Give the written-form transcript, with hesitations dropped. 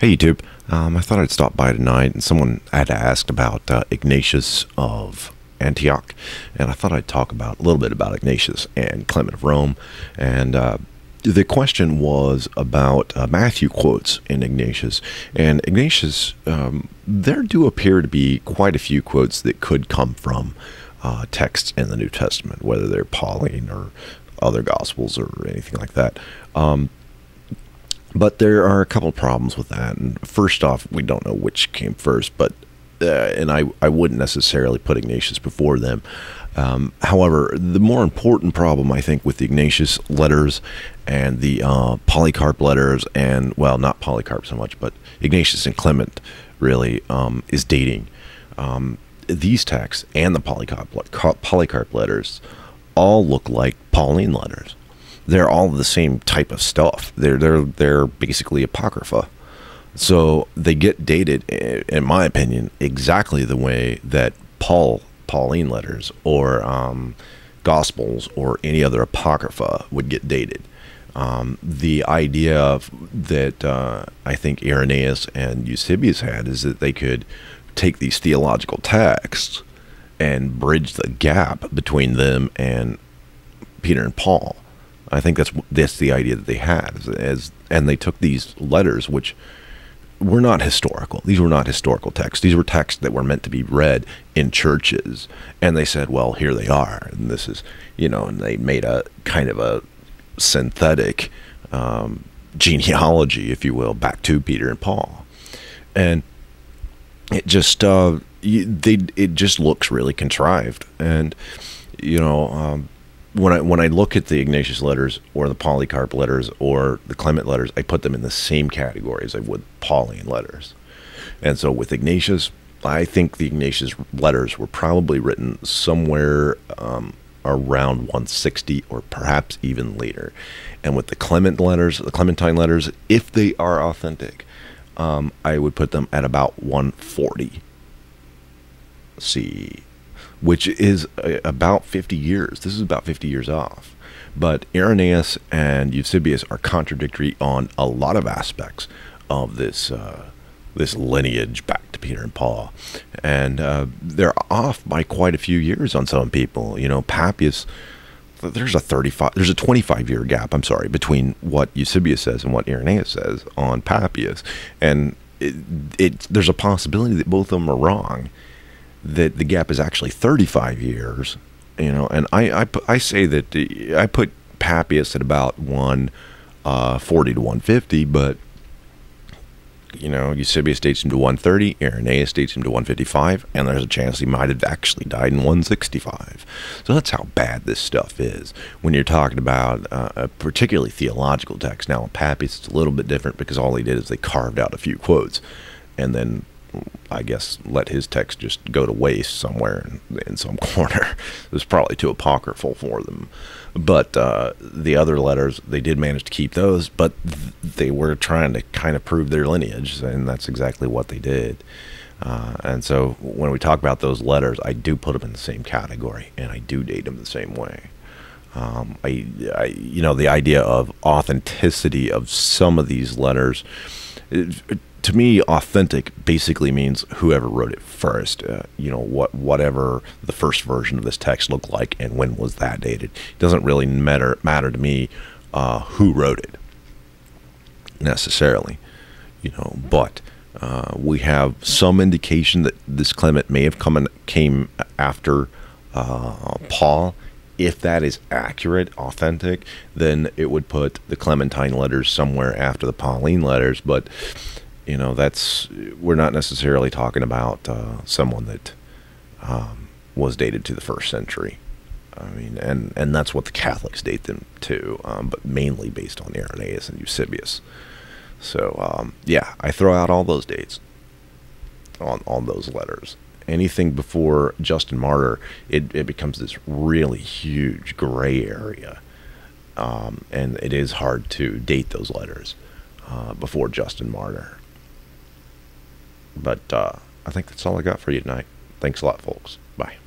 Hey YouTube, I thought I'd stop by tonight, and someone had asked about Ignatius of Antioch, and I thought I'd talk about a little bit about Ignatius and Clement of Rome. And the question was about Matthew quotes in Ignatius. And Ignatius, there do appear to be quite a few quotes that could come from texts in the New Testament, whether they're Pauline or other Gospels or anything like that. But there are a couple of problems with that. And first off, we don't know which came first, but and I wouldn't necessarily put Ignatius before them. However, the more important problem, I think, with the Ignatius letters and the Polycarp letters, and, well, not Polycarp so much, but Ignatius and Clement, really, is dating. These texts and the Polycarp letters all look like Pauline letters. They're all the same type of stuff. They're basically Apocrypha. So they get dated, in my opinion, exactly the way that Pauline letters or Gospels or any other Apocrypha would get dated. The idea that I think Irenaeus and Eusebius had is that they could take these theological texts and bridge the gap between them and Peter and Paul. I think that's the idea that they had, and they took these letters, which were not historical. These were not historical texts. These were texts that were meant to be read in churches, and they said, well, here they are, and this is, and they made a kind of a synthetic genealogy, if you will, back to Peter and Paul, and it just it just looks really contrived, and when I look at the Ignatius letters or the Polycarp letters or the Clement letters, I put them in the same category as I would Pauline letters. And so with Ignatius, I think the Ignatius letters were probably written somewhere around 160 or perhaps even later. And with the Clement letters, the Clementine letters, if they are authentic, I would put them at about 140 CE. Which is about 50 years. This is about 50 years off. But Irenaeus and Eusebius are contradictory on a lot of aspects of this this lineage back to Peter and Paul, and they're off by quite a few years on some people. Papias, there's a 25-year gap. I'm sorry, between what Eusebius says and what Irenaeus says on Papias, and there's a possibility that both of them are wrong. That the gap is actually 35 years, and I say that I put Papias at about 140 to 150, but Eusebius dates him to 130, Irenaeus dates him to 155, and there's a chance he might have actually died in 165. So that's how bad this stuff is when you're talking about a particularly theological text. Now, in Papias, it's a little bit different because all they did is they carved out a few quotes, and then I guess let his text just go to waste somewhere in some corner. It was probably too apocryphal for them. But the other letters, they did manage to keep those, but they were trying to kind of prove their lineage, and that's exactly what they did. And so when we talk about those letters, I do put them in the same category, and I do date them the same way. The idea of authenticity of some of these letters, to me, authentic basically means whoever wrote it first. Whatever the first version of this text looked like and when was that dated. It doesn't really matter to me who wrote it necessarily. But we have some indication that this Clement may have came after Paul. If that is accurate, authentic, then it would put the Clementine letters somewhere after the Pauline letters, but we're not necessarily talking about someone that was dated to the 1st century. I mean, and that's what the Catholics date them to, but mainly based on Irenaeus and Eusebius. So, yeah, I throw out all those dates on those letters. Anything before Justin Martyr, it becomes this really huge gray area, and it is hard to date those letters before Justin Martyr. But I think that's all I got for you tonight. Thanks a lot, folks. Bye.